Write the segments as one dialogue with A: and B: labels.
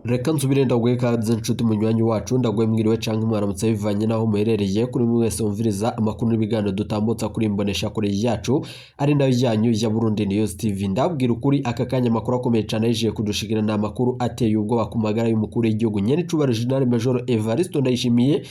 A: Reka nsubire ndaguhe kaze nshuti munywanyi wacu ndaguhe mwiriwe canke mwaramutse bivanye naho muherereye kuri mwese umviriza amakuru n'ibiganiro dutambutsa kuri imbonesha kure yacu ari nayo yanyu ya Burundi News TV. Ndabwira ukuri aka kanya makuru akomeye cyane yije kudushikira na makuru ateye ubwoba ku magara y'umukuru w'igihugu nyene cubara General Major Evariste Ndayishimiye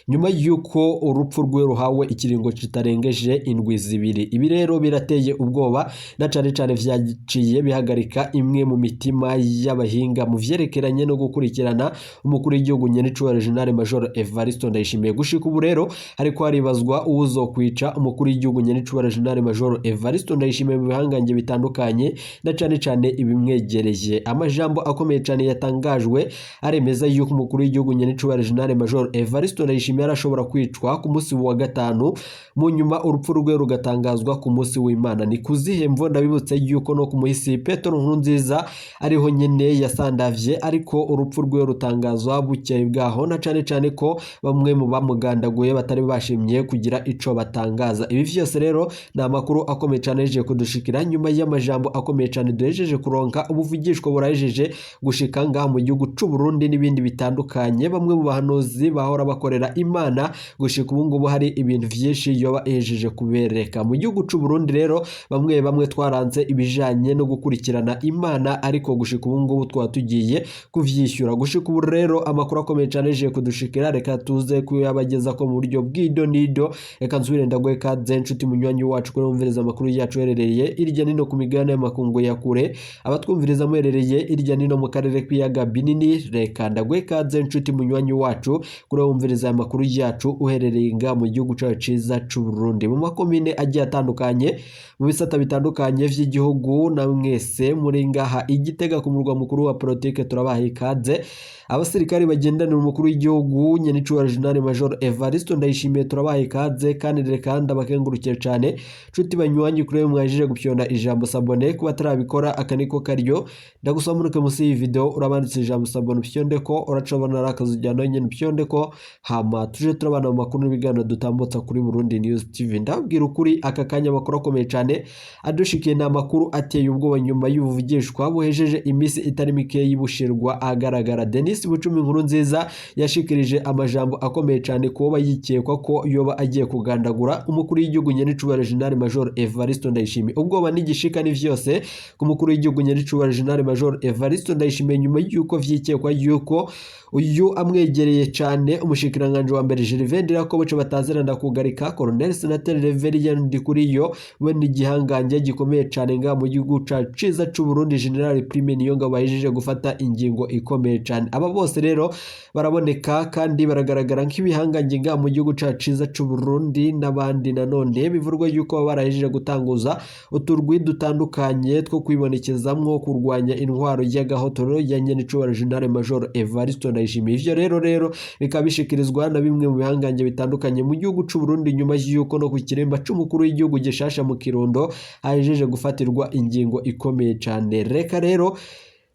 A: nyuma yuko urupfu rwe ruhawe ikiringo kitarengeje indwi zibiri. Ibi rero birateye ubwoba na cane vyaciye bihagarika imwe mu mitima y'abahinga mu vyerekeranye no gukurikirana umukuru w'igihugu nyene cubara General Major Evariste Ndayishimiye. Gushika ubu rero hariko haribazwa uzokwica umukuru w'igihugu nyene cubara General Major Evariste Ndayishimiye mu bihangange bitandukanye na cane ibimwegereye. Amajambo akomeye cyane yatangajwe aremeza yuko umukuru w'igihugu nyene cubara General Major Evariste Ndayishimiye arashobora kwicwa ku munsi wa gatanu mu nyuma urupfu rwe rugatangazwa ku munsi w'Imana. Ni kuzihemvo ndabibutse yuko no ku muhisi Petero Nkurunziza ariho nyene yasandavye ariko urupfu rwe rutangazwa bukeye bwaho na cane ko bamwe mu bamugandaguye batari bashimye kugira ico batangaza. Ibi vyose rero na makuru akomeye cyane yeje kudushikira nyuma y'amajambo akomeye cyane duhejeje kuronka ubuvugishwa burahejeje gushika ngaha mu gihugu c'u Burundi n'ibindi bitandukanye. Bamwe mu bahanuzi bahora bakorera Imana gushika ubu ngubu hari ibintu vyinshi yoba ejeje kubereka mu gihugu c'u Burundi. Rero bamwe twaranze ibijanye no gukurikirana Imana ariko gushika ubu ngubu twa tugiye kuvyishyura. Gushika ubu rero amakuru akomeye cyane yeje kudushikira reka tuze kuyabageza ko mu buryo bw'idonido. Reka nsubire ndaguhe kaze nshuti munywanyi wacu ko umviriza amakuru yacu herereye irya nino ku migabane y'amakungu ya kure, abatwumviriza muherereye irya nino mu karere k'iyaga binini. Reka ndaguhe kaze nshuti munywanyi wacu kuri umviriza amakuru yacu uherereye nga mu gihugu cyacu ciza c'u Burundi mu makomine agiye atandukanye mu bisata bitandukanye vy'igihugu. Na mwese muri ngaha Igitega ku murwa mukuru wa politike turabaha ikaze. Abasirikari bagendanira umukuru w'igihugu nyene cubara General Major Evariste Ndayishimiye turabaha ikaze kandi reka ndabakengurukiye cyane nshuti banywanyi kuri mwajije gupyonda ijambo sabone kuba tarabikora akaniko karyo ndagusomunuke musi iyi video urabanditse ijambo sabone pyondeko uracobona rakazujyana nyene pyondeko hama tuje turabana mu makuru n'ibiganiro dutambutsa kuri Burundi News TV. Ndabwira ukuri aka kanya makuru akomeye cyane adushikiye na makuru ateye ubwoba nyuma y'ubuvugishwa buhejeje imisi itari mike yibushirwa agaragara. Denis Bucumi Nkurunziza yashikirije amajambo akomeye cyane kuba yikekwa ko yoba agiye kugandagura umukuru w'igihugu nyene cubara General Major Evariste Ndayishimiye. Ubwoba n'igishika ni vyose ku mukuru w'igihugu nyene cubara General Major Evariste Ndayishimiye nyuma yuko vyikekwa yuko uyu amwegereye cyane umushikiranganje wa mbere Gervais ko boce batazeranda kugarika Colonel Senateur Reverien Ndikuriyo we ni gihangange gikomeye cyane nga mu gihugu ciza c'u Burundi. General Prime Niyonga bahejeje gufata ingingo ikomeye cyane. Aba bose rero baraboneka kandi baragaragara nk'ibihangange nga mu gihugu ciza c'u Burundi n'abandi nanone bivurwa yuko barahejeje gutanguza uturwi dutandukanye two kwibonekezamwo kurwanya intwaro y'agahotoro ya nyene cubara General Major Evariste Ndayishimiye. Ivyo rero bikabishikirizwa na bimwe mu bihangange bitandukanye mu gihugu c'u Burundi nyuma y'uko no ku kiremba c'umukuru w'igihugu gishasha mu Kirundo hajeje gufatirwa ingingo ikomeye cyane. Reka rero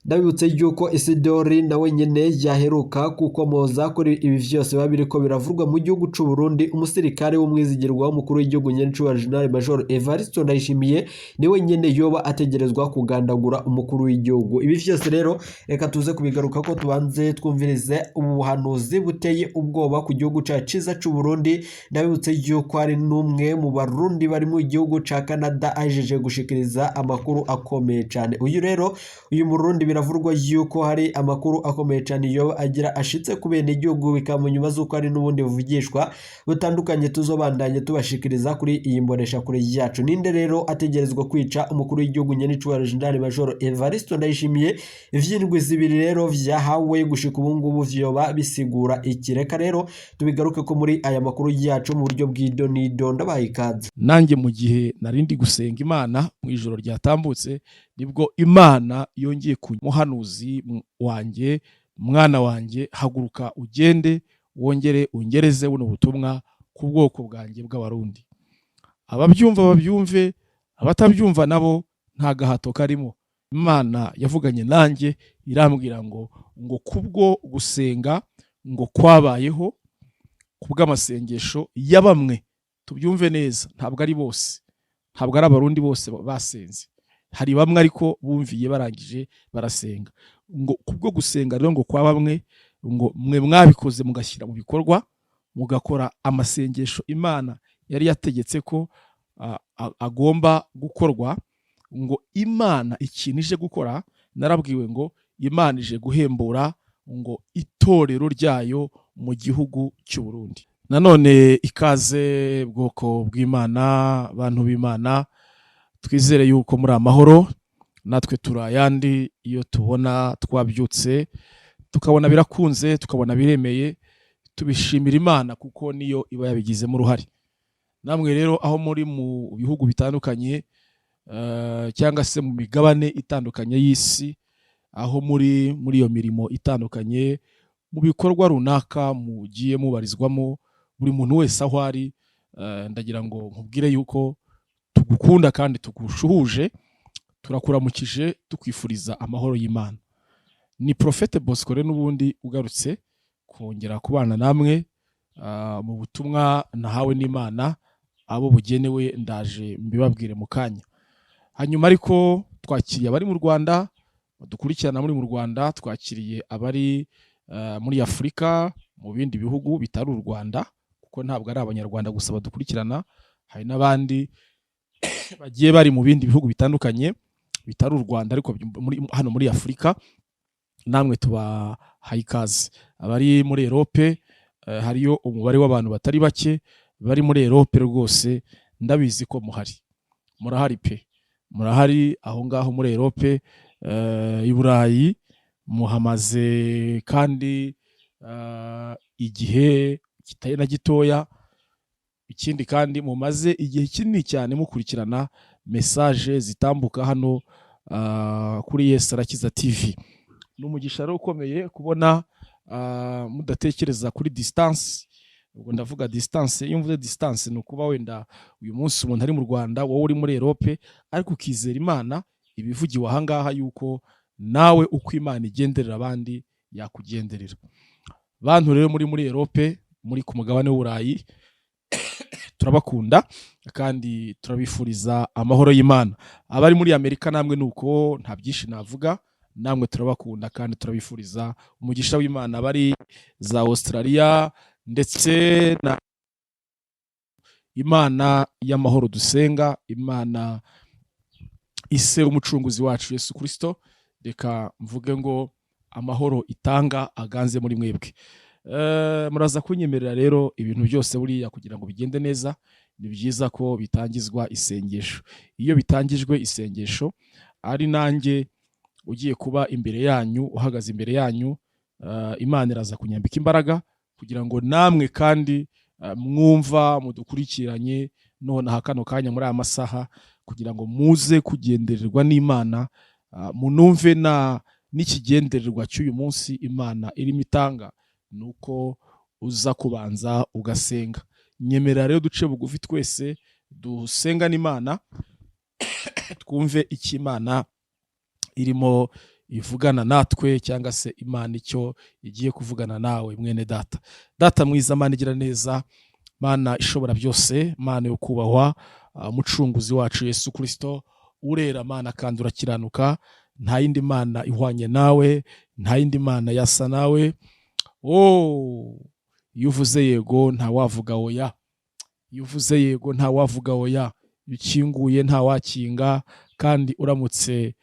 A: ndabibutse yuko Isidori nawe nyene yaheruka kukomoza kuri ibi vyose babiriko biravurwa mu gihugu c'u Burundi. Umusirikare w'umwizigirwa w'umukuru w'igihugu nyene cubara General Major Evariste Ndayishimiye niwe nyene yoba ategerezwa kugandagura umukuru w'igihugu. Ibi vyose rero reka tuze kubigaruka ko tubanze twumvirize ubuhanuzi buteye ubwoba ku gihugu ciza c'u Burundi. Ndabibutse yuko ari numwe mu barundi bari mu gihugu ca Canada ajeje gushikiriza amakuru akomeye cyane. Uyu Murundi biravurwa yuko hari amakuru akomeye cyane yo agira ashitse ku bene igihugu bikamunyuma zuko ari n'ubundi buvugishwa butandukanye tuzobandanye tubashikiriza kuri iyi mbonesha kure yacu. Ninde rero ategerezwa kwica umukuru w'igihugu nyene cubara General Major Evariste Ndayishimiye? Ivyindwi zibiri rero vyahawe gushika ubu ngubu vyoba bisigura iki? Reka rero tubigaruke ko muri aya makuru yacu mu buryo bw'idonido. Ndabaha ikaze.
B: Nanjye mu gihe narindi gusenga Imana mu ijoro ryatambutse nibwo Imana yongeye ku muhanuzi wanjye, mwana wanjye, haguruka ugende wongere ungereze buno butumwa ku bwoko bwanjye bw'abarundi. Ababyumva babyumve, abatabyumva nabo nta gahato karimo. Imana yavuganye nanjye irambwira ngo kubwo gusenga ngo kwabayeho kubw'amasengesho ya bamwe. Tubyumve neza, ntabwo ari bose, ntabwo ari abarundi bose basenze. hari bamwe ariko bumviye barangije barasenga. Ngo kubwo gusenga rero ngo kwa bamwe ngo mwe mwabikoze mugashyira mu bikorwa, mugakora amasengesho Imana yari yategetse ko agomba gukorwa. Ngo Imana ikintu ije gukora, narabwiwe ngo Imana ije guhembura ngo itorero ryayo mu gihugu cy'u Burundi. Nanone ikaze bwoko bw'Imana, bantu b'Imana, twizere yuko muri amahoro, natwe turi ayandi. Iyo tubona twabyutse tukabona birakunze, tukabona biremeye, tubishimira Imana kuko niyo iba yabigizemo uruhare. Namwe rero aho muri mu bihugu bitandukanye cyangwa se mu migabane itandukanye y'isi, aho muri iyo mirimo itandukanye, mu bikorwa runaka mugiye mubarizwamo, buri muntu wese aho ari, ndagira ngo nkubwire yuko tugukunda kandi tugushuhuje, turakuramukije tukwifuriza amahoro y'Imana. Ni Prophete Bosco rero n'ubundi ugarutse kongera kubana namwe mu butumwa nahawe n'Imana, abo bugenewe ndaje mbibabwire mu kanya. Hanyuma ariko twakiriye abari mu Rwanda, dukurikirana muri mu Rwanda, twakiriye abari muri Afurika, mu bindi bihugu bitari u Rwanda, kuko ntabwo ari abanyarwanda gusa badukurikirana, hari n'abandi bagiye bari mu bindi bihugu bitandukanye bitari u Rwanda ariko hano muri Afurika. Namwe tubahaye ikaze. Abari muri Europe, hariyo umubare w'abantu batari bake bari muri Europe rwose, ndabizi ko murahari pe, murahari aho ngaho muri Europe, i Burayi muhamaze kandi igihe kitari na gitoya. Ikindi kandi mumaze igihe kinini cyane mukurikirana message zitambuka hano kuri Yesu Arakiza TV. N'umugisha rero ukomeye kubona mudatekereza kuri distance. Ubwo ndavuga distance, iyo mvuze distance ni ukuba wenda uyu munsi umuntu ari mu Rwanda, wowe uri muri Europe, ariko ukizera Imana ibivugiwe aha ngaha yuko nawe uko Imana igenderera abandi yakugenderera. Bantu rero muri Europe, muri ku mugabane w'Uburayi, turabakunda kandi turabifuriza amahoro y'Imana. Abari muri Amerika namwe nuko nta byinshi navuga, namwe turabakunda kandi turabifuriza umugisha w'Imana. Abari za Australia ndetse na Imana y'amahoro dusenga, Imana ise umucunguzi wacu Yesu Kristo, reka mvuge ngo amahoro itanga aganze muri mwebwe. Muraza kunyemerera rero ibintu byose buriya kugira ngo bigende neza, ni byiza ko bitangizwa isengesho. Iyo bitangijwe isengesho, ari nanjye ugiye kuba imbere yanyu, uhagaze imbere yanyu, Imana iraza kunyambika imbaraga kugira ngo namwe kandi mwumva mudukurikiranye none hakano kanya muri aya masaha, kugira ngo muze kugendererwa n'Imana, munumve n'ikigendererwa cy'uyu munsi Imana irimo itanga, nuko uza kubanza ugasenga. Nyemera rero duce bugufi twese dusenga n'Imana, twumve icyo Imana irimo ivugana natwe, cyangwa se Imana icyo igiye kuvugana nawe mwene data. Data mwiza, Mana igira neza, Mana ishobora byose, Mana yo kubahwa, mucunguzi wacu Yesu Kristo, urera Mana kandi urakiranuka, nta yindi Mana ihwanye nawe, nta yindi Mana yasa nawe. Iyo uvuze yego nta wavuga oya, iyo uvuze yego nta wavuga oya, iyo ukinguye nta wakinga, kandi uramutse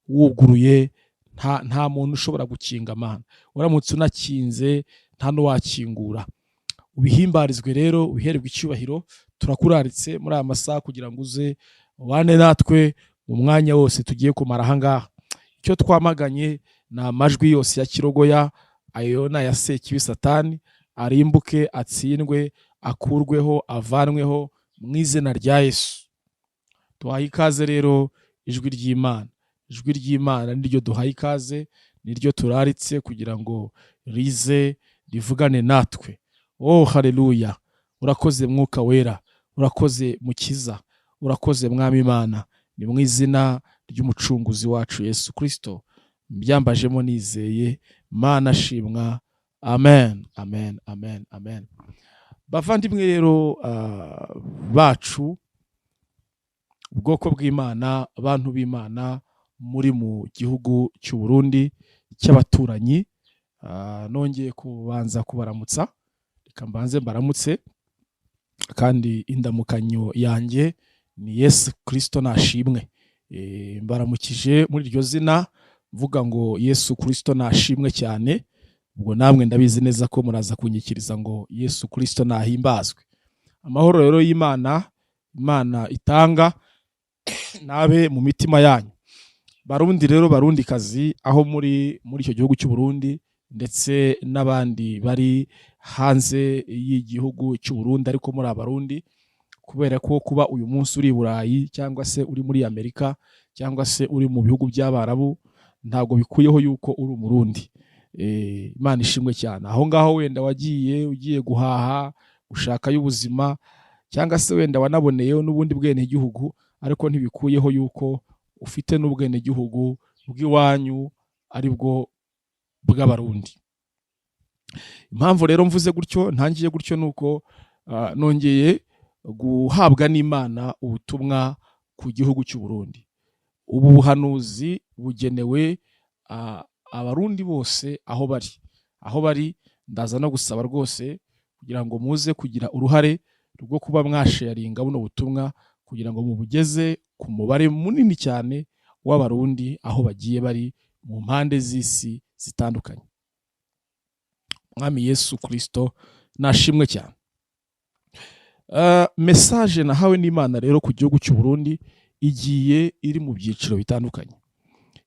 B: wuguruye nta muntu ushobora gukinga Mana, uramutse unakinze nta n'uwakingura. Ubihimbarizwe rero, ubihererwe icyubahiro. Turakuraritse muri aya masaha kugira ngo uze ubane natwe mu mwanya wose tugiye kumara aha ngaha. Icyo twamaganye ni amajwi yose ya kirogoya, ayo na ya sekibi Satani, arimbuke, atsindwe, akurweho, avanweho mu izina rya Yesu. Tuhaye ikaze rero ijwi ry'Imana. Ijwi ry'Imana niryo duhaye ikaze, niryo turaritse kugira ngo rize rivugane natwe. Haleluya! Urakoze Mwuka Wera, urakoze Mukiza, urakoze Mwami Imana. Ni mu izina ry'umucunguzi wacu Yesu Kristo mbyambajemo nizeye, Mana shimwa. Amen, amen, amen, amen. Bavandimwe rero bacu, ubwoko bw'Imana, abantu b'Imana muri mu gihugu cy'u Burundi cy'abaturanyi. Nongeye kubanza kubaramutsa, reka mbanze mbaramutse, kandi indamukanyo yanjye ni Yesu Kristo nashimwe. Mbaramukije muri iryo zina mvuga ngo Yesu Kristo nashimwe cyane, ubwo namwe ndabizi neza ko muraza kunyikiriza ngo Yesu Kristo nahimbazwe. Amahoro rero y'Imana, Imana itanga nabe mu mitima yanyu. Barundi rero, barundi kazi aho muri icyo gihugu cy'u Burundi ndetse n'abandi bari hanze y'igihugu cy'u Burundi ariko muri abarundi, kubera ko kuba uyu munsi uri i Burayi cyangwa se uri muri Amerika cyangwa se uri mu bihugu by'Abarabu ntabwo bikuyeho yuko uri umurundi. Imana ishimwe cyane. Aho ngaho wenda ugiye guhaha, ushakayo ubuzima, cyangwa se wenda wanaboneyeho n'ubundi bwene gihugu, ariko ntibikuyeho yuko ufite n'ubwene gihugu bw'iwanyu ari bwo bw'abarundi. Impamvu rero mvuze gutyo, ntangiye gutyo, nuko nongeye guhabwa n'Imana ubutumwa ku gihugu cy'u Burundi. Ubu buhanuzi bugenewe abarundi bose aho bari. Ndaza no gusaba rwose kugira ngo muze kugira uruhare rwo kuba mwasharinga buno butumwa kugira ngo mubugeze ku mubare munini cyane w'abarundi aho bagiye bari mu mpande z'isi zitandukanye. Mwami Yesu Kristo nashimwe cyane. Message nahawe n'Imana rero ku gihugu cy'u Burundi igiye iri mu byiciro bitandukanye.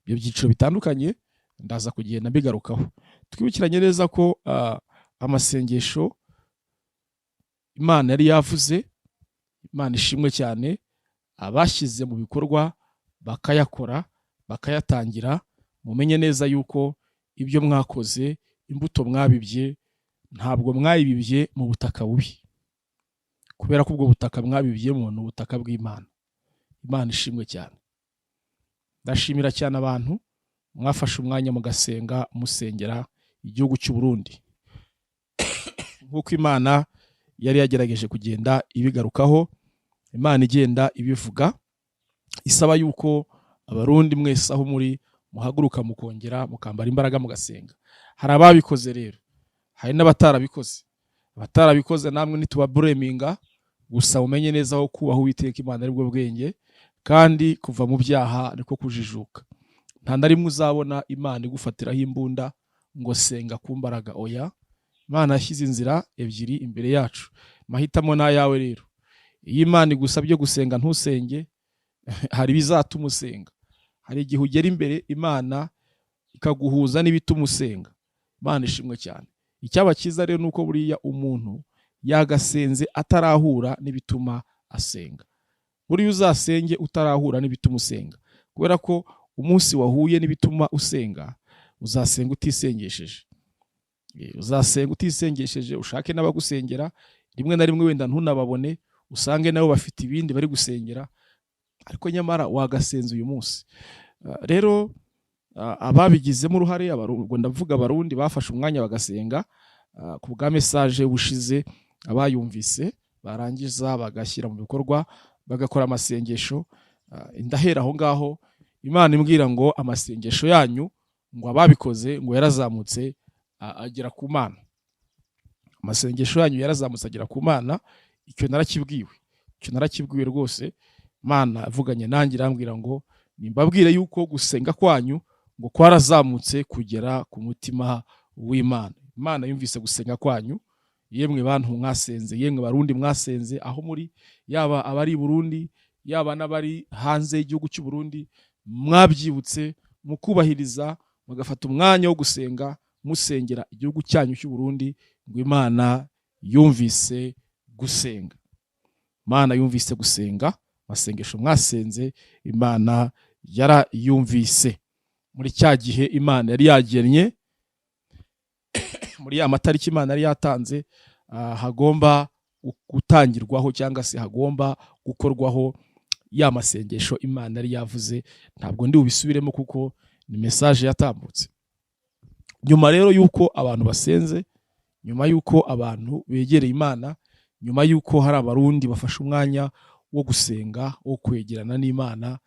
B: Ibyo byiciro bitandukanye ndaza kugenda mbigarukaho. Twibukiranye neza ko amasengesho Imana yari yavuze, Imana ishimwe cyane, abashyize mu bikorwa bakayakora, bakayatangira, mumenye neza yuko ibyo mwakoze, imbuto mwabibye, ntabwo mwayibibye mu butaka bubi, kubera ko ubwo butaka mwabibyemo ni ubutaka bw'Imana. Imana ishimwe cyane. Ndashimira cyane abantu mwafashe umwanya mugasenga, musengera igihugu cy'u Burundi nk'uko Imana yari yagerageje kugenda ibigarukaho. Imana igenda ibivuga, isaba yuko abarundi mwese aho muri muhaguruka mukongera mukambara imbaraga mugasenga. Hari ababikoze rero, hari n'abatarabikoze. Abatarabikoze namwe ntitubabureminga, gusa umenye neza aho kubaho Uwiteka Imana ari bwo bwenge, kandi kuva mu byaha niko kujijuka. Nta na rimwe uzabona Imana igufatiraho imbunda ngo senga ku mbaraga. Oya, Imana yashyize inzira ebyiri imbere yacu, mahitamo n'ayawe rero. Iyo Imana igusabye gusenga ntusenge, hari bizatuma usenga. Hari igihe ugera imbere Imana ikaguhuza n'ibituma usenga. Imana ishimwe cyane. Icyaba cyiza rero nuko buriya umuntu yagasenze atarahura n'ibituma asenga. Buriya uzasenge utarahura n'ibituma usenga, kubera ko umunsi wahuye n'ibituma usenga uzasenga utisengesheje. Uzasenga utisengesheje, ushake n'abagusengera, rimwe na rimwe wenda ntunababone, usange nabo bafite ibindi bari gusengera, ariko nyamara wagasenze uyu munsi. Rero ababigizemo uruhare, ubwo ndavuga abarundi bafashe umwanya bagasenga ku bwa message bushize, abayumvise barangiza bagashyira mu bikorwa, bagakora amasengesho. Ndahera aho ngaho, Imana imbwira ngo amasengesho yanyu ngo ababikoze ngo yarazamutse agera ku Mana. Amasengesho yanyu yarazamutse agera ku Mana. Icyo narakibwiwe rwose. Mana avuganye nanjye irambwira ngo nimbabwire yuko gusenga kwanyu ngo kwarazamutse kugera ku mutima w'Imana. Imana yumvise gusenga kwanyu, yemwe bantu mwasenze, yemwe barundi mwasenze aho muri, yaba abari i Burundi, yaba n'abari hanze y'igihugu cy'u Burundi, mwabyibutse mukubahiriza, mugafata umwanya wo gusenga, musengera igihugu cyanyu cy'u Burundi, ngo Imana yumvise gusenga. Imana yumvise gusenga, masengesho mwasenze Imana yarayumvise. Muri cya gihe Imana yari yagennye, muri ya matariki Imana yari yatanze, hagomba gutangirwaho cyangwa se hagomba gukorwaho ya masengesho Imana yari yavuze. Ntabwo ndi ubisubiremo kuko ni message yatambutse. Nyuma rero yuko abantu basenze, nyuma yuko abantu begereye Imana, nyuma yuko hari abarundi bafashe umwanya wo gusenga, wo kwegerana n'Imana.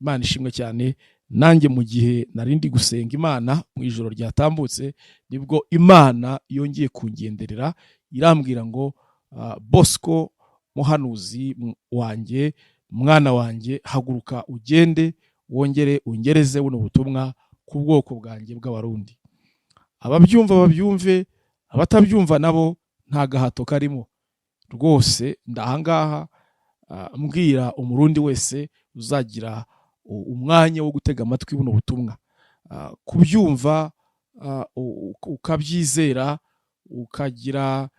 B: Imana ishimwe cyane. Nanjye mu gihe narindi gusenga Imana mu ijoro ryatambutse, nibwo Imana yongeye kungenderera irambwira ngo Bosco muhanuzi wanjye, mwana wanjye, haguruka ugende wongere ungereze buno butumwa ku bwoko bwanjye bw'abarundi. Ababyumva babyumve, abatabyumva nabo nta gahato karimo. Rwose ndahangaha mbwira umurundi wese uzagira umwanya wo gutega amatwi buno butumwa, kubyumva ukabyizera, ukagira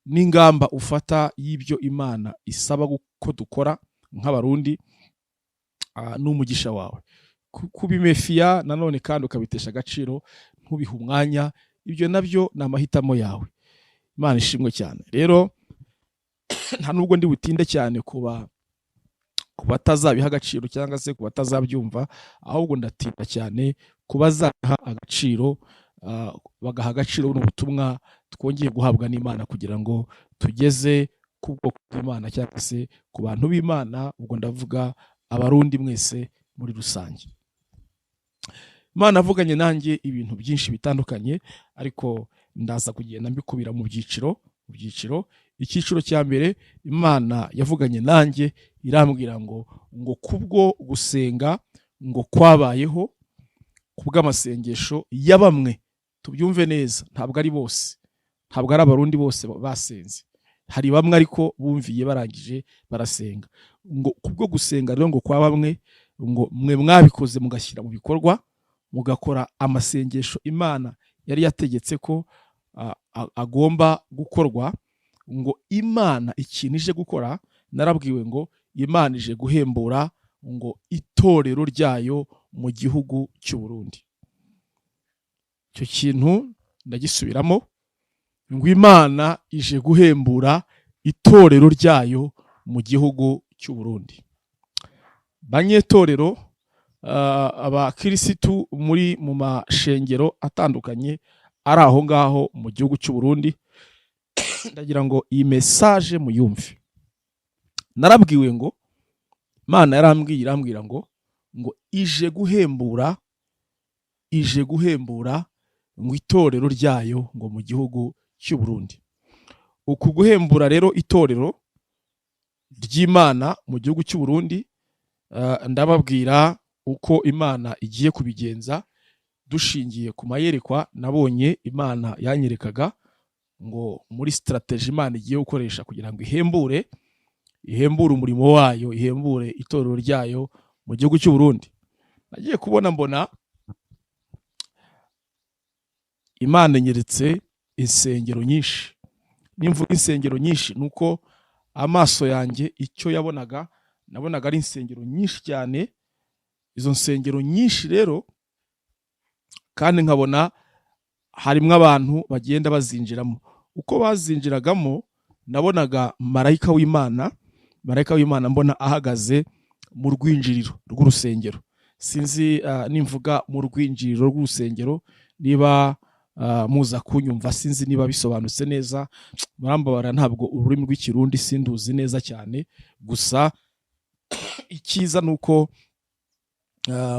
B: n'ingamba ufata y'ibyo Imana isaba ko dukora nk'abarundi, n'umugisha wawe. Kubimefiya nanone kandi ukabitesha agaciro, ntubihe umwanya, ibyo nabyo ni amahitamo yawe. Imana ishimwe cyane. Rero nta nubwo ndi butinde cyane kuba batazabiha agaciro cyangwa se kuba batazabyumva, ahubwo ndatinda cyane kubazaha agaciro, bagaha agaciro n'ubutumwa twongeye guhabwa n'Imana kugira ngo tugeze ku bwoko bw'Imana cyangwa se ku bantu b'Imana, ubwo ndavuga abarundi mwese muri rusange. Imana avuganye nanjye ibintu byinshi bitandukanye, ariko ndaza kugenda mbikubira mu byiciro. Icyiciro cya mbere, Imana yavuganye nanjye irambwira ngo kubwo gusenga ngo kwabayeho, kubw'amasengesho ya bamwe. Tubyumve neza, ntabwo ari bose, ntabwo ari abarundi bose basenze, hari bamwe ariko bumviye barangije barasenga. Ngo kubwo gusenga rero ngo kwa bamwe, ngo mwe mwabikoze mugashyira mu bikorwa, mugakora amasengesho Imana yari yategetse ko agomba gukorwa. Ngo Imana ikintu ije gukora, narabwiwe ngo Imana ije guhembura ngo itorero ryayo mu gihugu cy'u Burundi. Icyo kintu ndagisubiramo, ngo Imana ije guhembura itorero ryayo mu gihugu cy'u Burundi. Banyetorero, abakirisitu mu mashengero atandukanye ari aho ngaho mu gihugu cy'u Burundi, ndagira ngo iyi message muyumve. Narabwiwe ngo Imana irambwira ngo ije guhembura ngo itorero ryayo ngo mu gihugu cy'u Burundi. Uku guhembura rero itorero ry'Imana mu gihugu cy'u Burundi, ndababwira uko Imana igiye kubigenza dushingiye ku mayerekwa nabonye Imana yanyerekaga, ngo muri strategy Imana igiye gukoresha kugira ngo ihembure umurimo wayo, ihembure itorero ryayo mu gihugu cy'u Burundi. Nagiye kubona mbona Imana inyeretse insengero nyinshi. Nimvuga insengero nyinshi nuko amaso yanjye icyo nabonaga ari insengero nyinshi cyane. Izo nsengero nyinshi rero kandi nkabona harimo abantu bagenda bazinjiramo. Uko bazinjiragamo nabonaga marayika w'Imana mbona ahagaze mu rwinjiriro rw'urusengero. Sinzi nimvuga mu rwinjiriro rw'urusengero niba muza kunyumva, sinzi niba bisobanutse neza, murambabara ntabwo ururimi rw'ikirundi sinduzi neza cyane. Gusa icyiza nuko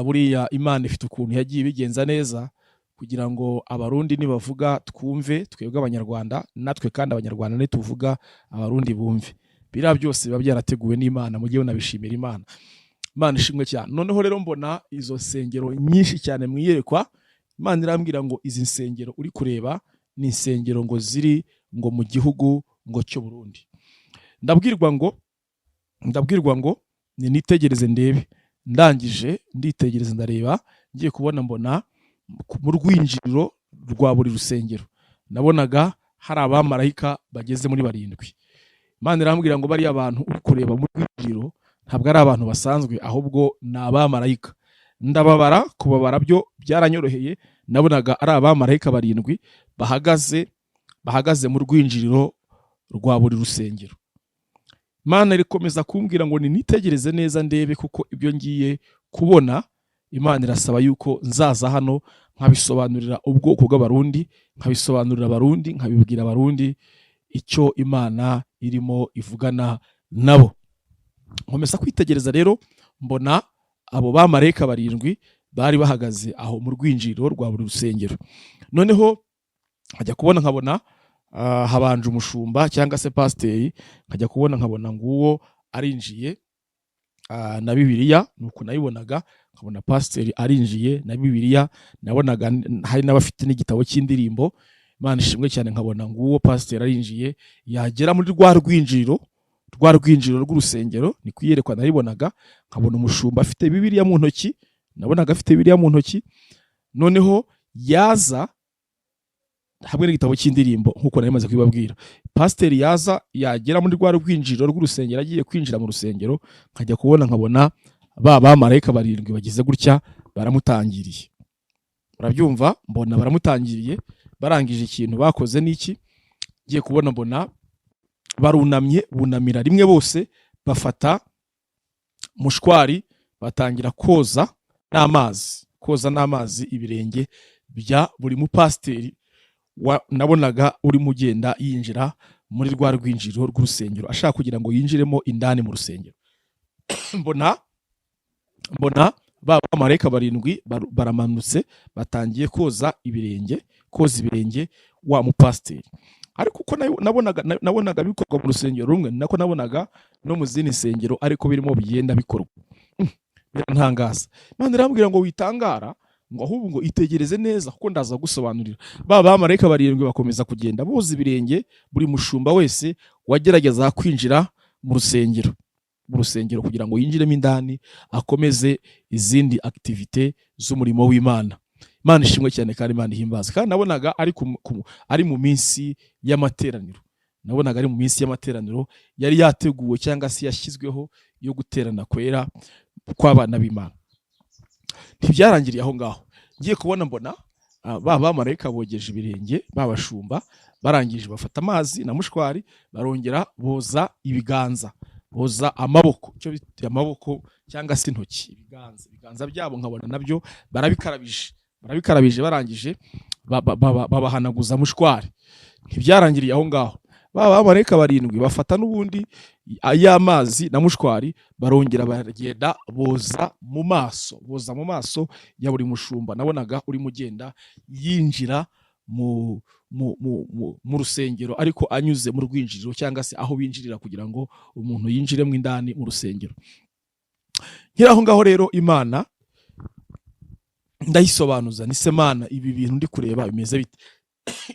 B: buriya Imana ifite ukuntu yagiye bigenza neza kugira ngo abarundi nibavuga twumve, twebwe abanyarwanda, natwe kandi abanyarwanda nituvuga abarundi bumve. Biriya byose biba byarateguwe n'Imana, mugiye nabishimira Imana. Imana ishimwe cyane. Noneho rero mbona izo nsengero nyinshi cyane mwiyerekwa. Imana irambwira ngo izi nsengero uri kureba ni insengero ngo ziri ngo mu gihugu ngo cy'u Burundi. Ndabwirwa ngo nitegereze ndebe. Ndangije nditegereza ndareba, ngiye kubona mbona mu rwinjiriro rwa buri rusengero nabonaga hari abamarayika bageze muri 7. Imana irambwira ngo bari abantu uri kureba mu rwinjiriro ntabwo ari abantu basanzwe, ahubwo ni abamarayika. Ndababara, kubabara byo byaranyoroheye. Nabonaga ari abamarayika 7 bahagaze mu rwinjiriro rwa buri rusengero. Imana irikomeza kumbwira ngo nitegereze neza ndebe, kuko ibyo ngiye kubona Imana irasaba yuko nzaza hano nkabisobanurira ubwoko bw'abarundi, nkabisobanurira abarundi, nkabibwira abarundi icyo Imana irimo ivugana nabo. nkomeza kwitegereza rero mbona abo bamarayika barindwi bari bahagaze aho mu rwinjiriro rwa buri rusengero. Noneho nkajya kubona nkabona habanje umushumba cyangwa se pasiteri, nkajya kubona nkabona nguwo arinjiye na Bibiliya, nuko nayibonaga nkabona pasiteri arinjiye na Bibiliya, nabonaga hari n'abafite n'igitabo cy'indirimbo. Imana ishimwe cyane, nkabona nguwo pasiteri arinjiye, yagera muri rwa rwinjiriro rw'urusengero, ni kuyerekwa naribonaga, nkabona umushumba afite Bibiliya mu ntoki, nabonaga afite Bibiliya mu ntoki. Noneho yaza hamwe n'igitabo cy'indirimbo nk'uko nari maze kubibabwira. Pasiteri yaza yagera muri rwa rwinjiriro rw'urusengero, agiye kwinjira mu rusengero, nkajya kubona nkabona ba bamarayika barindwi bagize gutya baramutangiriye. Urabyumva, mbona baramutangiriye, barangije ikintu bakoze n'iki, ngiye kubona mbona barunamye, bunamira rimwe bose, bafata mushwari batangira koza n'amazi ibirenge bya buri mupasiteri nabonaga urimo ugenda yinjira muri rwa rwinjiriro rw'urusengero ashaka kugira ngo yinjiremo indani mu rusengero. mbona ba bamarayika barindwi baramanutse, batangiye koza ibirenge wa mupasiteri. Ariko uko nabonaga bikorwa mu rusengero rumwe, nako nabonaga no mu zindi nsengero ariko birimo bigenda bikorwa. Birantangaza. Imana irambwira ngo witangara, ngo ahubwo ngo itegereze neza kuko ndaza gusobanurira. Ba bamarayika barindwi bakomeza kugenda boza ibirenge buri mushumba wese wagerageza kwinjira mu rusengero kugira ngo yinjiremo indani akomeze izindi activite z'umurimo w'Imana. Imana ishimwe cyane kandi Imana ihimbaza. Kandi nabonaga ari mu minsi y'amateraniro, yari yateguwe cyangwa se yashyizweho yo guterana kwera kw'abana b'Imana. Ntibyarangiriye aho ngaho, ngiye kubona mbona ba bamarayika bogeje ibirenge babashumba, barangije bafata amazi na mushwari, barongera boza ibiganza, boza amaboko, cyo bita amaboko cyangwa se intoki, ibiganza byabo nkabona nabyo barabikarabije, barangije babahanaguza mushwari. Ntibyarangiriye aho ngaho, ba bamarayika barindwi bafata n'ubundi y'amazi na mushwari, barongera baragenda boza mu maso ya buri mushumba nabonaga urimo ugenda yinjira mu rusengero, ariko anyuze mu rwinjiriro cyangwa se aho binjirira kugira ngo umuntu yinjiremo indani mu rusengero. Nkiraho ngaho rero Imana ndayisobanuza, ni se Mana ibi bintu ndi kureba bimeze bite?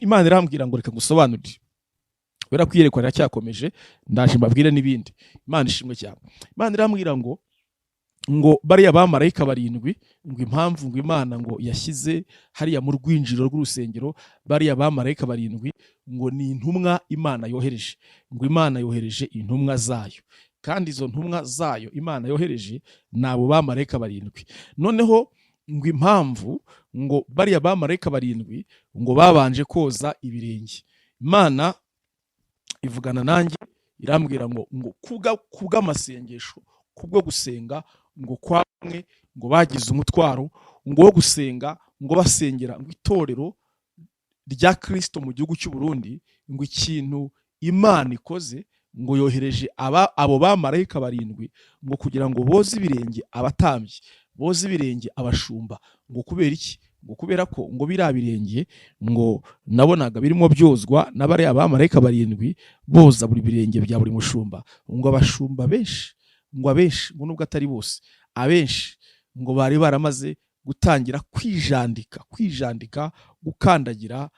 B: Imana irambwira ngo reka ngusobanurire, kubera kwiyerekwa iracyakomeje, ndaje mbabwire n'ibindi. Imana ishimwe cyane. Imana irambwira ngo bariya bamarayika barindwi, ngo impamvu ngo Imana ngo yashyize hariya mu rwinjiriro rw'urusengero bariya bamarayika barindwi, ngo ni intumwa Imana yohereje. Ngo Imana yohereje intumwa zayo, kandi izo ntumwa zayo Imana yohereje nabo bamarayika barindwi. Noneho ngo impamvu ngo bariya bamarayika barindwi ngo babanje koza ibirenge, Imana ivugana nanjye irambwira ngo kubw'amasengesho, kubwo gusenga ngo kwamwe, ngo bagize umutwaro ngo wo gusenga, ngo basengera ngo itorero rya Kristo mu gihugu cy'u Burundi, ngo ikintu Imana ikoze ngo yohereje abo bamarayika barindwi ngo kugira ngo boze ibirenge abatambyi, boze ibirenge abashumba. Ngo kubera iki? Ngo kubera ko ngo biriya birenge ngo nabonaga birimo byozwa na bariya bamarayika barindwi boza buri birenge bya buri mushumba. Ngo abashumba benshi, ngo abenshi, ngo nubwo atari bose, abenshi ngo bari baramaze gutangira kwijandika, gukandagira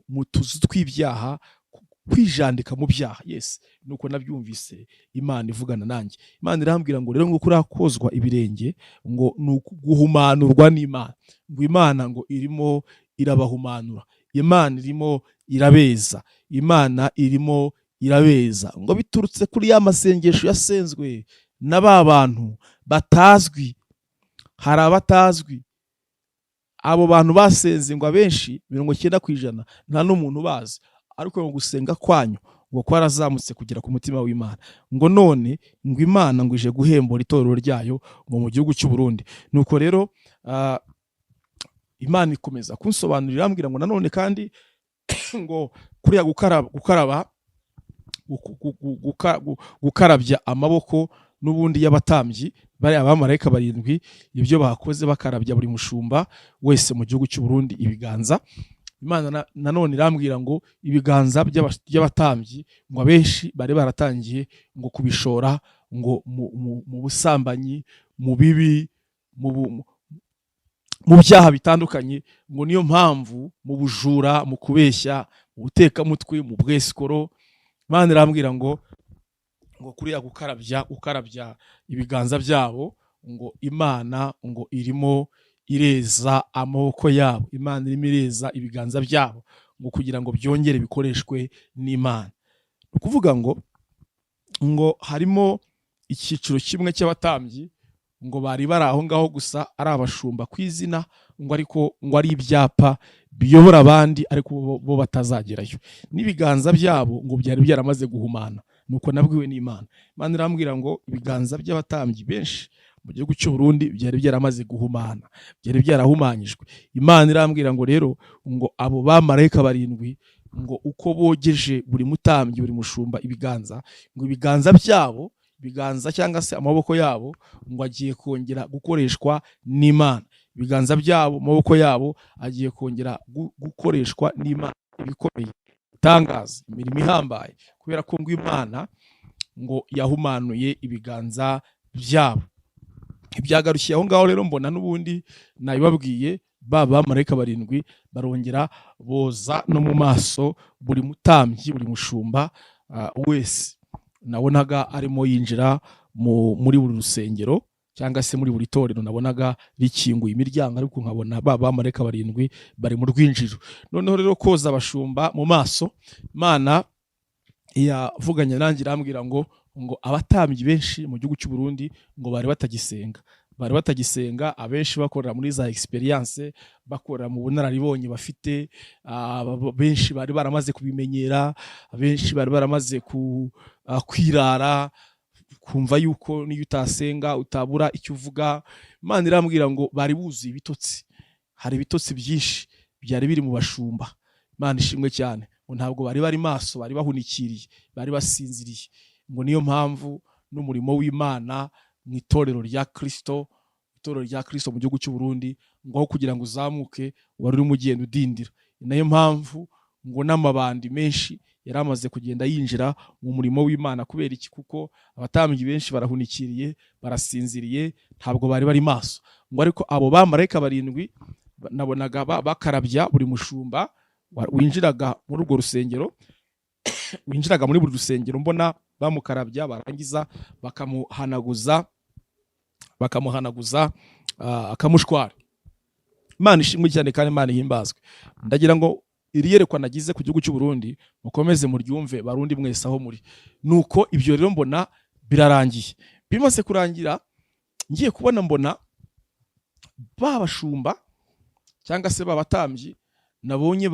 B: mu tuzu tw'ibyaha, kwijandika mu byaha. Yes, nuko nabyumvise Imana ivugana nanjye. Imana irambwira ngo rero ngo kurakozwa ibirenge ngo guhumanurwa n'Imana, ngo Imana ngo irimo irabahumanura, Imana irimo irabeza, Imana irimo irabeza, ngo biturutse kuri ya masengesho yasenzwe na ba bantu batazwi. Hari abatazwi, abo bantu basenze ngo abenshi 90% nta n'umuntu bazi, ariko ngo gusenga kwanyu ngo kwarazamutse kugera ku mutima w'Imana. Ngo none ngo Imana ngo ije guhembura itorero ryayo ngo mu gihugu cy'u Burundi. Nuko rero Imana ikomeza kunsobanurira, ambwira ngo nanone kandi ngo kuriya gukarabya amaboko n'ubundi y'abatambyi bari abamarayika barindwi ibyo bakoze bakarabya buri mushumba wese mu gihugu cy'u Burundi ibiganza. Imana nanone irambwira ngo ibiganza by'abatambyi ngo abenshi bari baratangiye ngo kubishora ngo mu busambanyi, mu bibi, mu byaha bitandukanye, ngo niyo mpamvu mu bujura, mu kubeshya, mu butekamutwe, mu bwesikoro. Imana irambwira ngo kuriya gukarabya ibiganza byabo, ngo Imana ngo irimo ireza amaboko yabo, Imana irimo ireza ibiganza byabo ngo kugira ngo byongere bikoreshwe n'Imana. Ni ukuvuga ngo harimo icyiciro kimwe cy'abatambyi ngo bari bari aho ngaho gusa ari abashumba ku izina, ngo ariko ngo ari ibyapa biyobora abandi ariko bo batazagerayo, n'ibiganza byabo ngo byari byaramaze guhumana. Nuko nabwiwe n'Imana. Imana irambwira ngo ibiganza by'abatambyi benshi mu gihugu cy'u Burundi byari byaramaze guhumana, byari byarahumanyijwe. Imana irambwira ngo rero ngo abo bamarayika barindwi ngo uko bogeje buri mutambyi buri mushumba ibiganza, ngo ibiganza byabo, ibiganza cyangwa se amaboko yabo ngo agiye kongera gukoreshwa n'Imana. Ibiganza byabo, amaboko yabo agiye kongera gukoreshwa n'Imana ibikomeye, itangaza, imirimo ihambaye, kubera ko ngo Imana ngo yahumanuye ibiganza byabo. Ibyagarukiye aho ngaho rero mbona n'ubundi nabibabwiye, bamarayika barindwi barongera boza no mu maso buri mutambyi buri mushumba wese nabonaga arimo yinjira muri buri rusengero cyangwa se muri buri torero, nabonaga rikinguye imiryango ariko nkabona bamarayika barindwi bari mu rwinjiro. Noneho rero koza abashumba mu maso, Imana yavuganye nanjye irambwira ngo abatambyi benshi mu gihugu cy'u Burundi ngo bari batagisenga, abenshi bakorera muri za experience, bakorera mu bunararibonye bafite, benshi bari baramaze kubimenyera, abenshi bari baramaze kwirara, kumva yuko niyo utasenga utabura icyo uvuga. Imana irambwira ngo bari buzuye ibitotsi, hari ibitotsi byinshi byari biri mu bashumba. Imana ishimwe cyane, ngo ntabwo bari maso, bari bahunikiriye, bari basinziriye. Ngo niyo mpamvu n'umurimo w'Imana mu itorero rya Kristo mu gihugu cy'u Burundi ngo aho kugira ngo uzamuke wari urimo ugenda udindira. Niyo mpamvu ngo n'amabandi menshi yari amaze kugenda yinjira mu murimo w'Imana. Kubera iki? Kuko abatambyi benshi barahunikiriye, barasinziriye, ntabwo bari maso. Ngo ariko abo bamarayika barindwi nabonaga bakarabya buri mushumba winjiraga muri urwo rusengero, winjiraga muri buri rusengero, mbona bamukarabya, barangiza bakamuhanaguza akamushwara. Imana ishimwe cyane kandi Imana ihimbazwe. Ndagira ngo iri yerekwa nagize ku gihugu cy'u Burundi mukomeze muryumve barundi mwese aho muri. Nuko ibyo rero mbona birarangiye. Bimaze kurangira, ngiye kubona mbona babashumba cyangwa se babatambyi nabonye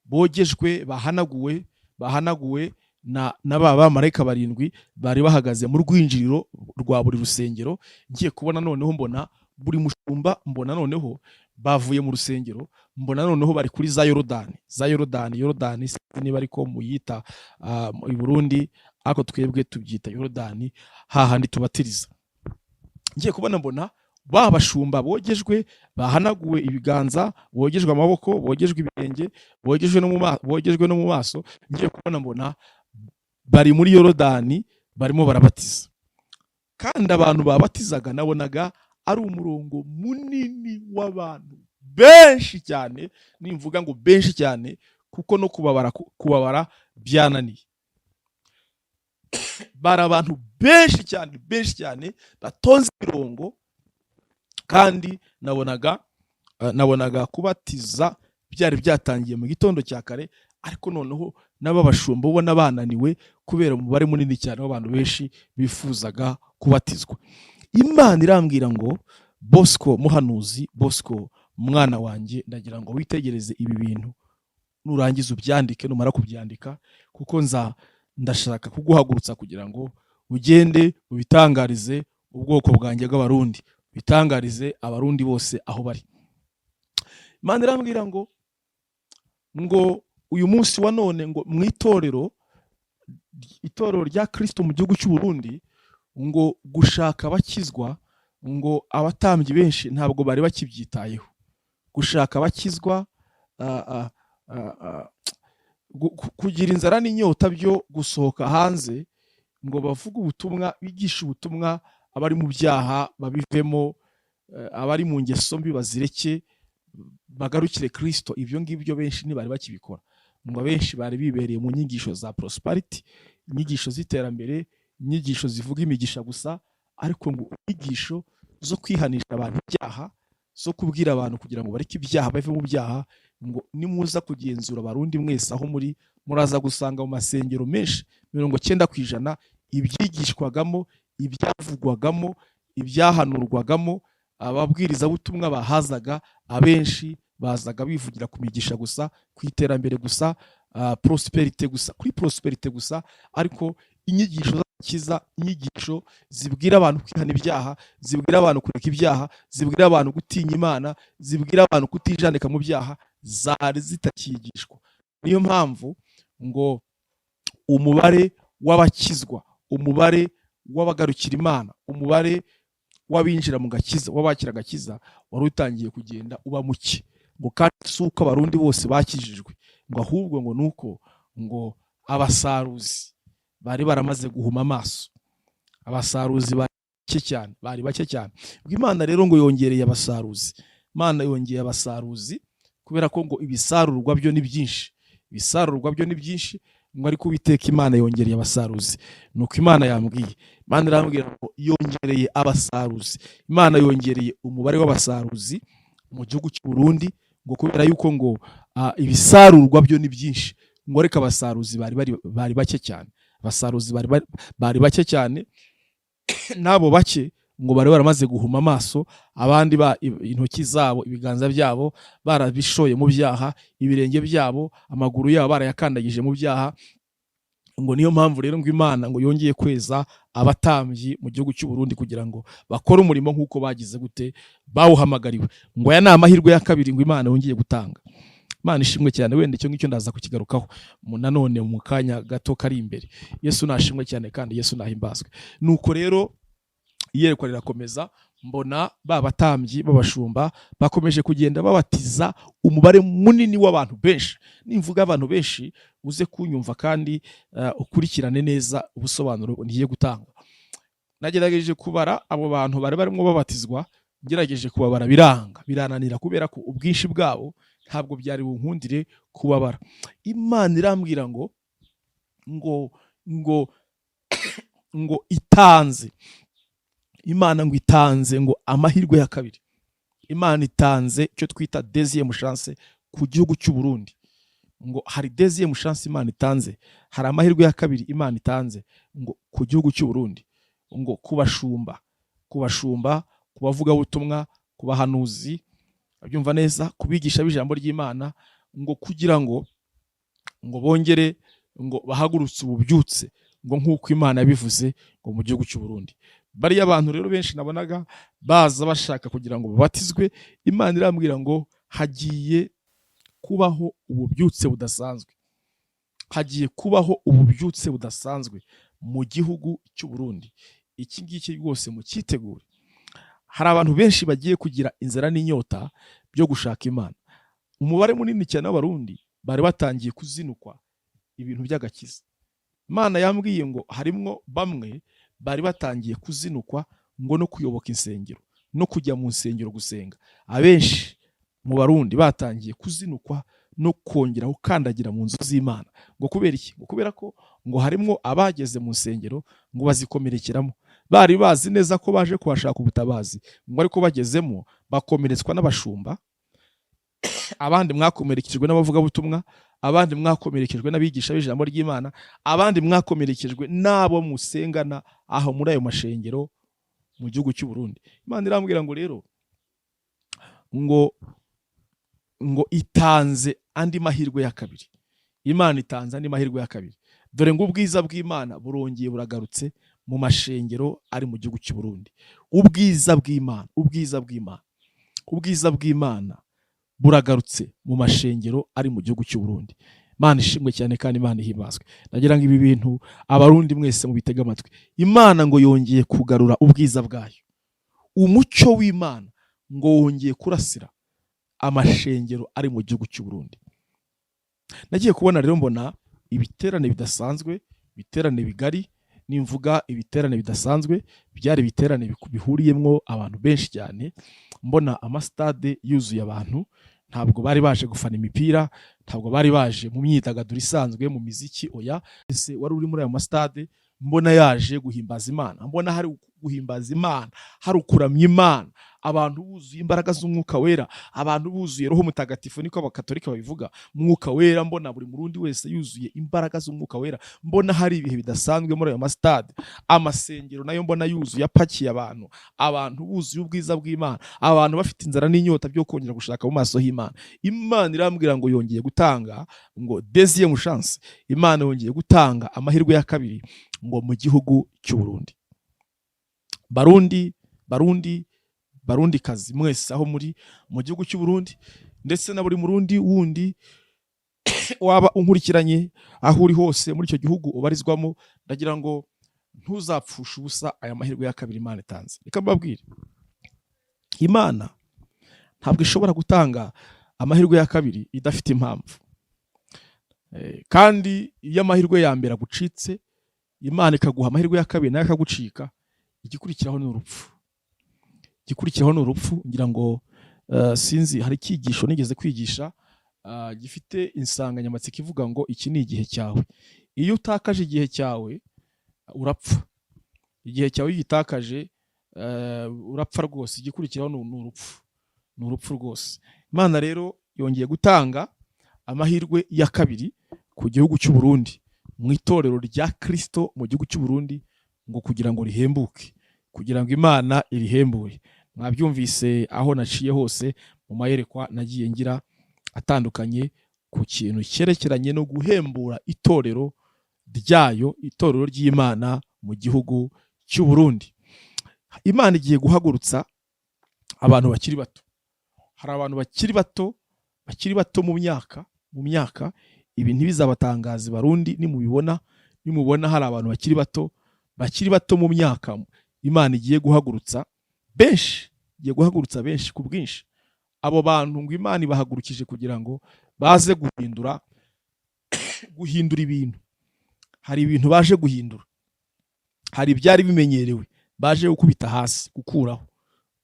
B: bogejwe, bahanaguwe na bamarayika barindwi bari bahagaze mu rwinjiriro rwa buri rusengero. Ngiye kubona noneho mbona buri mushumba, mbona noneho bavuye mu rusengero, mbona noneho bari kuri za Yorodani niba ariko muyita i Burundi, ariko twebwe tubyita Yorodani, hahandi tubatiriza. Ngiye kubona mbona babashumba bogejwe, bahanaguwe ibiganza, bogejwe amaboko, bogejwe ibirenge, bogejwe no mu maso. Ngiye kubona mbona bari muri Yorodani barimo barabatiza, kandi abantu babatizaga nabonaga ari umurongo munini w'abantu benshi cyane. Nimvuga ngo benshi cyane kuko no kubabara byananiye. Bari abantu benshi cyane batonze imirongo, kandi nabonaga kubatiza byari byatangiye mu gitondo cya kare, ariko noneho n'ababashumba ubona bananiwe kubera umubare munini cyane w'abantu benshi bifuzaga kubatizwa. Imana irambwira ngo Bosco muhanuzi, Bosco mwana wanjye, ndagira ngo witegereze ibi bintu, nurangiza ubyandike. Numara kubyandika, kuko ndashaka kuguhagurutsa kugira ngo ugende ubitangarize ubwoko bwanjye bw'abarundi, bitangarize abarundi bose aho bari. Imana irambwira ngo uyu munsi wa none ngo mu itorero rya Kristo mu gihugu cy'u Burundi, ngo gushaka abakizwa, ngo abatambyi benshi ntabwo bari bakibyitayeho. Gushaka abakizwa, kugira inzara n'inyota byo gusohoka hanze ngo bavuge ubutumwa, bigishe ubutumwa, abari mu byaha babivemo, abari mu ngeso mbi bazireke, bagarukire Kristo. Ibyo ngibyo benshi ntibari bakibikora. Ngo benshi bari bibereye mu nyigisho za prosperity, inyigisho z'iterambere, inyigisho zivuga imigisha gusa, ariko ngo inyigisho zo kwihanisha abantu ibyaha, zo kubwira abantu kugira ngo bareke ibyaha bave mu byaha. Ngo nimuza kugenzura Abarundi mwese aho muri, muraza gusanga mu masengero menshi 90% ibyigishwagamo, ibyavugwagamo, ibyahanurwagamo, ababwiriza butumwa bahazaga, abenshi bazaga bivugira ku migisha gusa, ku iterambere gusa, prosperity gusa, kuri prosperity gusa, ariko inyigisho z'Ikiziga, inyigisho zibwira abantu kwihana ibyaha, zibwira abantu kureka ibyaha, zibwira abantu gutinya Imana, zibwira abantu kutijandika mu byaha, zari zitakigishwa. Niyo mpamvu ngo umubare w'abakizwa, umubare w'abagarukira Imana, umubare w'abinjira mu gakiza, w'abakira agakiza, wari utangiye kugenda uba muke. Ngo kandi si uko Abarundi bose bakijijwe, ngo ahubwo ngo nuko ngo abasaruzi bari baramaze guhuma amaso. Abasaruzi bari bake cyane. Imana rero ngo yongereye abasaruzi. Imana yongeye abasaruzi kubera ko ngo ibisarurwa byo ni byinshi. Ibisarurwa byo ni byinshi, ngo ariko Uwiteka Imana yongereye abasaruzi. Nuko Imana yambwiye, Imana irambwira ngo yongereye abasaruzi. Imana yongereye umubare w'abasaruzi mu gihugu cy'u Burundi, ngo kubera yuko ngo ibisarurwa byo ni byinshi, ngo reka abasaruzi bari bake cyane. Abasaruzi bari bake cyane, nabo bake ngo bari baramaze guhuma amaso, abandi intoki zabo, ibiganza byabo barabishoye mu byaha, ibirenge byabo, amaguru yabo barayakandagije mu byaha. Ngo niyo mpamvu rero ngo Imana ngo yongeye kweza abatambyi mu gihugu cy'u Burundi kugira ngo bakore umurimo nk'uko bagize gute, bawuhamagariwe. Ngo aya ni amahirwe ya kabiri ngo Imana yongeye gutanga. Imana ishimwe cyane. Wenda icyo ngicyo ndaza kukigarukaho nanone mu kanya gato kari imbere. Yesu nashimwe cyane kandi Yesu nahimbazwe. Nuko rero iyerekwa rirakomeza, mbona batambyi b'abashumba bakomeje kugenda babatiza umubare munini w'abantu benshi. Nimvuga abantu benshi uze kunyumva kandi ukurikirane neza ubusobanuro ngiye gutanga. Nagerageje kubara abo bantu bari barimo babatizwa, ngerageje kubabara birananira kubera ko ubwinshi bwabo ntabwo byari bunkundire kubabara. Imana irambwira ngo itanze, Imana ngo itanze ngo amahirwe ya kabiri. Imana itanze icyo twita deuxième chance ku gihugu cy'u Burundi. Ngo hari deuxième chance Imana itanze, hari amahirwe ya kabiri Imana itanze ngo ku gihugu cy'u Burundi, ngo kubashumba, kubavuga butumwa, kubahanuzi, abyumva neza, kubigisha bijambo ry'Imana, ngo kugira ngo bongere ngo bahagurutse ububyutse, ngo nk'uko Imana yabivuze ngo mu gihugu cy'u Burundi. Bariya abantu rero benshi nabonaga baza bashaka kugira ngo babatizwe, Imana irambwira ngo hagiye kubaho ububyutse budasanzwe. Hagiye kubaho ububyutse budasanzwe mu gihugu cy'u Burundi. Iki ngiki rwose mu cyitegure. Hari abantu benshi bagiye kugira inzara n'inyota byo gushaka Imana. Umubare munini cyane w'Abarundi bari batangiye kuzinukwa ibintu by'agakiza. Imana yambwiye ngo harimwo bamwe bari batangiye kuzinukwa ngo no kuyoboka insengero, no kujya mu nsengero gusenga. Abenshi mu Barundi batangiye kuzinukwa no kongera gukandagira mu nzu z'Imana. Ngo kubera iki? Ngo kubera ko ngo harimwo abageze mu nsengero ngo bazikomerekeramo. Bari bazi neza ko baje kuhashaka ubutabazi, ngo ariko bagezemo bakomeretswa n'abashumba, abandi mwakomerekejwe n'abavuga butumwa, abandi mwakomerekejwe n'abigisha b'ijambo ry'Imana, abandi mwakomerekejwe n'abo musengana aho muri ayo mashengero mu gihugu cy'u Burundi. Imana irambwira ngo rero ngo itanze andi mahirwe ya kabiri. Imana itanze andi mahirwe ya kabiri. Dore ngo ubwiza bw'Imana burongeye buragarutse mu mashengero ari mu gihugu cy'u Burundi. Ubwiza bw'Imana buragarutse mu mashengero ari mu gihugu cy'u Burundi. Imana ishimwe cyane kandi Imana ihimbazwe. Nagira ngo ibi bintu abarundi mwese mubitega amatwi. Imana ngo yongeye kugarura ubwiza bwayo, umucyo w'Imana ngo wongeye kurasira amashengero ari mu gihugu cy'u Burundi. Nagiye kubona rero mbona ibiterane bidasanzwe, ibiterane bigari. Nimvuga ibiterane bidasanzwe, byari ibiterane bihuriyemwo abantu benshi cyane. Mbona amastade yuzuye abantu, ntabwo bari baje gufana imipira, ntabwo bari baje mu myidagaduro isanzwe, mu miziki, oya. Ese wari uri muri ayo mastade, mbona yaje guhimbaza Imana, mbona hari guhimbaza Imana, hari ukuramya Imana, abantu buzuye imbaraga z'umwuka wera, abantu buzuye roho mutagatifu, niko abakatolika babivuga, mwuka wera. Mbona buri murundi wese yuzuye imbaraga z'umwuka wera. Mbona hari ibihe bidasanzwe muri ayo mastade. Amasengero nayo mbona yuzuye, apakiye abantu, abantu buzuye ubwiza bw'Imana, abantu bafite inzara n'inyota byo kongera gushaka mu maso y'Imana. Imana irambwira ngo yongeye gutanga, ngo deuxième chance. Imana yongeye gutanga amahirwe ya kabiri ngo mu gihugu cy'u Burundi. Barundi kazi mwese aho muri mu gihugu cy'u Burundi, ndetse na buri murundi wundi waba unkurikiranye aho uri hose muri icyo gihugu ubarizwamo, ndagira ngo ntuzapfusha ubusa aya mahirwe ya kabiri Imana itanze. Reka mbabwire, Imana ntabwo ishobora gutanga amahirwe ya kabiri idafite impamvu. Kandi iyo amahirwe ya mbere agucitse, Imana ikaguha amahirwe ya kabiri nayo akagucika, igikurikiraho ni urupfu. Igikurikiraho ni urupfu. Ngira ngo sinzi, hari icyigisho nigeze kwigisha gifite insanganyamatsiko ivuga ngo iki ni igihe cyawe. Iyo utakaje igihe cyawe urapfa. Igihe cyawe iyo gitakaje urapfa rwose. Igikurikiraho ni urupfu. Ni urupfu rwose. Imana rero yongeye gutanga amahirwe ya kabiri ku gihugu cy'u Burundi, mu itorero rya Kristo mu gihugu cy'u Burundi, ngo kugira ngo rihembuke, kugira ngo Imana irihembure. Mwabyumvise aho naciye hose mu mayerekwa nagiye ngira atandukanye ku kintu cyerekeranye no guhembura itorero ryayo, itorero ry'Imana mu gihugu cy'u Burundi. Imana igiye guhagurutsa abantu bakiri bato. Hari abantu bakiri bato mu myaka. Ibi ntibizabatangaze Barundi nimubona hari abantu bakiri bato mu myaka. Imana igiye guhagurutsa benshi ku bwinshi. Abo bantu ngo Imana ibahagurukije kugira ngo baze guhindura ibintu. Hari ibintu baje guhindura, hari ibyari bimenyerewe baje gukubita hasi, gukuraho,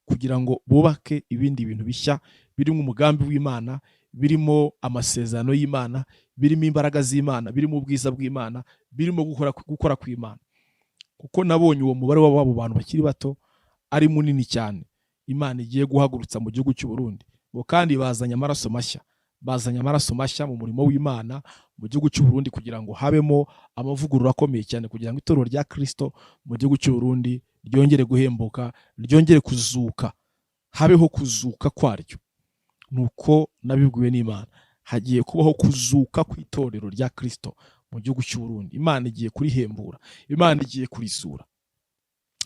B: kugira ngo bubake ibindi bintu bishya birimo umugambi w'Imana, birimo amasezerano y'Imana, birimo imbaraga z'Imana, birimo ubwiza bw'Imana, birimo gukora kw'Imana. Kuko nabonye uwo mubare w'abo bantu bakiri bato ari munini cyane. Imana igiye guhagurutsa mu gihugu cy'u Burundi, bo kandi bazanye amaraso mashya mu murimo w'Imana mu gihugu cy'u Burundi, kugira ngo habemo amavugurura akomeye cyane, kugira ngo itorero rya Kristo mu gihugu cy'u Burundi ryongere guhembuka, ryongere kuzuka, habeho kuzuka kwaryo. Nuko nabibwiwe n'Imana, hagiye kubaho kuzuka kw'itorero rya Kristo mu gihugu cy'u Burundi. Imana igiye kurihembura, Imana igiye kurisura.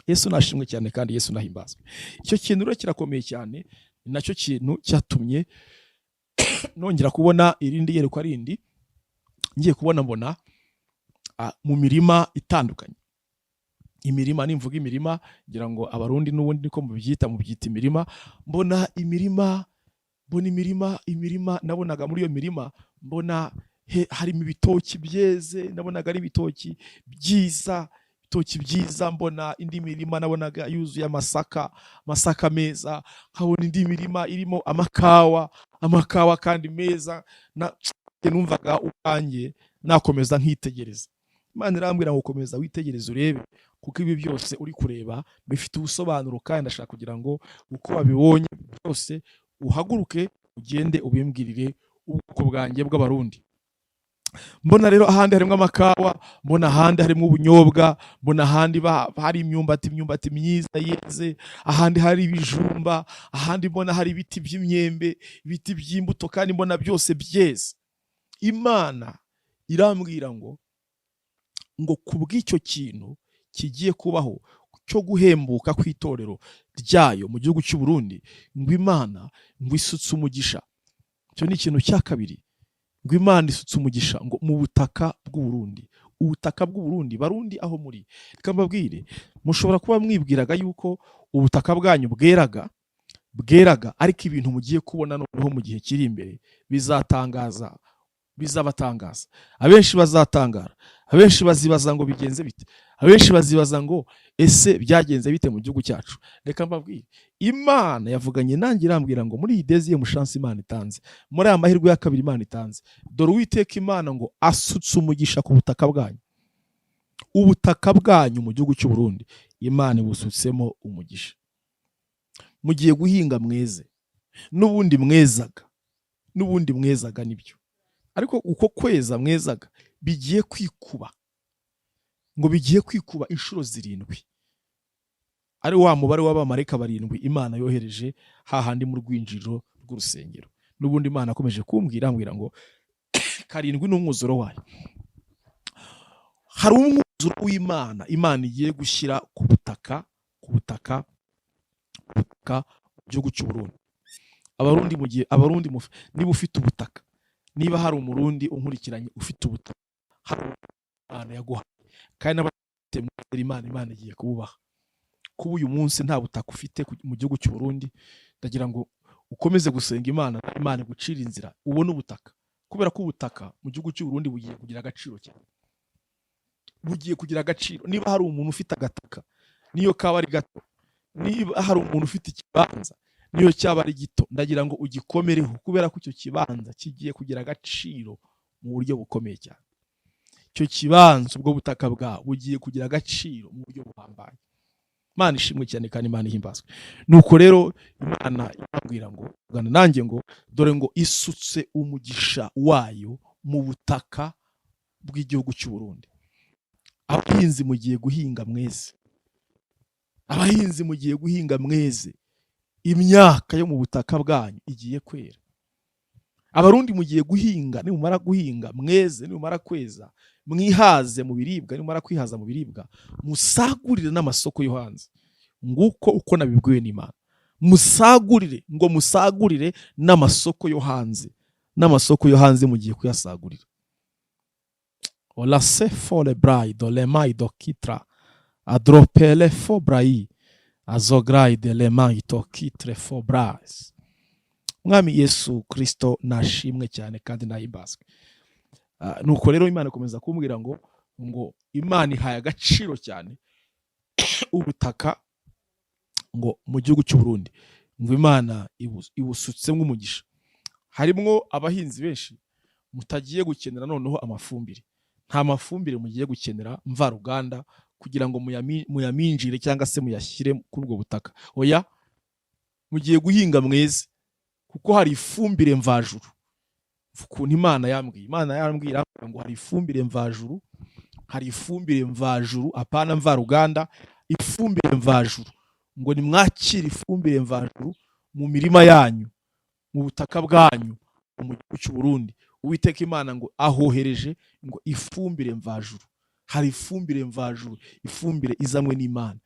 B: Yesu nashimwe cyane kandi Yesu nahimbazwe. Icyo kintu rero kirakomeye cyane, ni nacyo kintu cyatumye nongera kubona irindi yerekwa rindi. Ngiye kubona mbona mu mirima itandukanye. Imirima, nimvuga imirima, ngira ngo Abarundi n'ubundi niko mubyita imirima. Mbona imirima, nabonaga muri iyo mirima mbona harimo ibitoki byeze, nabonaga ari ibitoki byiza, mbona indi mirima nabonaga yuzuye amasaka meza, nkabona indi mirima irimo amakawa kandi meza. Numvaga ukanjye nakomeza nkitegereza. Imana irambwira ngo komeza witegereze urebe, kuko ibi byose uri kureba bifite ubusobanuro, kandi ndashaka kugira ngo uko wabibonye byose uhaguruke ugende ubimbwirire ubwoko bwanjye bw'Abarundi. Mbona rero ahandi harimo amakawa, mbona ahandi harimo ubunyobwa, mbona ahandi hari imyumbati myiza yeze, ahandi hari ibijumba, ahandi mbona hari ibiti by'imyembe, ibiti by'imbuto, kandi mbona byose byeze. Imana irambwira ngo kubw'icyo kintu kigiye kubaho cyo guhembuka kw'itorero ryayo mu gihugu cy'u Burundi, ngo Imana ngo isutse umugisha. Cyo ni ikintu cya kabiri. ngo Imana isutse umugisha ngo mu butaka bw'u Burundi. Ubutaka bw'u Burundi, Barundi aho muri, reka mbabwire, mushobora kuba mwibwiraga yuko ubutaka bwanyu bweraga, ariko ibintu mugiye kubona noneho mu gihe kiri imbere bizabatangaza. Abenshi bazatangara, abenshi bazibaza ngo bigenze bite, abenshi bazibaza ngo ese byagenze bite mu gihugu cyacu. Reka mbabwire, Imana yavuganye nanjye irambwira ngo muri iyi deuxième chance Imana itanze, muri aya mahirwe ya kabiri Imana itanze, dore Uwiteka Imana ngo asutse umugisha ku butaka bwanyu. Ubutaka bwanyu mu gihugu cy'u Burundi Imana ibusutsemo umugisha. Mugiye guhinga mweze, n'ubundi mwezaga nibyo, ariko uko kweza mwezaga bigiye kwikuba, ngo bigiye kwikuba inshuro 7, ari wa mubare w'abamarayika 7 Imana yohereje hahandi mu rwinjiriro rw'urusengero. N'ubundi Imana akomeje kumbwira ngo 7 n'umwuzuro wayo. Hari umwuzuro w'Imana Imana igiye gushyira ku butaka mu gihugu cy'u Burundi. Abarundi niba ufite ubutaka, niba hari umurundi unkurikiranye ufite ubutaka, hari Imana yaguha, kandi n'abafite Imana igiye kububaha. Kuba uyu munsi nta butaka ufite mu gihugu cy'u Burundi, ndagira ngo ukomeze gusenga Imana gucira inzira ubone ubutaka, kubera ko ubutaka mu gihugu cy'u Burundi bugiye kugira agaciro cyane. Bugiye kugira agaciro. Niba hari umuntu ufite agataka, niyo kaba ari gato, niba hari umuntu ufite ikibanza, niyo cyaba ari gito, ndagira ngo ugikomereho, kubera ko icyo kibanza kigiye kugira agaciro mu buryo bukomeye cyane. Icyo kibanza, ubwo butaka bwawe bugiye kugira agaciro mu buryo buhambaye. Imana ishimwe cyane kandi Imana ihimbazwe. Nuko rero Imana irambwira ngo ugana nanjye ngo dore ngo isutse umugisha wayo mu butaka bw'igihugu cy'u Burundi. Abahinzi mugiye guhinga mweze, abahinzi mugiye guhinga mweze, imyaka yo mu butaka bwanyu igiye kwera. Abarundi mugiye guhinga, nimumara guhinga mweze, nimumara kweza mwihaze mu biribwa, nimumara kwihaza mu biribwa musagurire n'amasoko yo hanze. Nguko uko nabibwiwe n'Imana, musagurire n'amasoko yo hanze, n'amasoko yo hanze mugiye kuyasagurira. Ola se fole brai do lemai do kitra adropele fo brai azograi de lemai to kitre fo brais. Mwami Yesu Kristo nashimwe cyane kandi nahimbazwe. Nuko rero Imana ikomeza kumbwira ngo Imana ihaye agaciro cyane ubutaka ngo mu gihugu cy'u Burundi, ngo Imana ibusutsemo umugisha. Harimo abahinzi benshi mutagiye gukenera noneho amafumbire. Nta mafumbire mugiye gukenera mvaruganda kugira ngo muyaminjire cyangwa se muyashyire kuri ubwo butaka. Oya, mugiye guhinga mweze, kuko hari ifumbire mvajuru. Ukuntu Imana yambwira ngo hari ifumbire mvajuru, hari ifumbire mvajuru, apana mvaruganda, ifumbire mvajuru. Ngo nimwakire ifumbire mvajuru mu mirima yanyu, mu butaka bwanyu mu gihugu cy'u Burundi. Uwiteka Imana ngo ahohereje ngo ifumbire mvajuru. Hari ifumbire mvajuru, ifumbire izanywe n'Imana.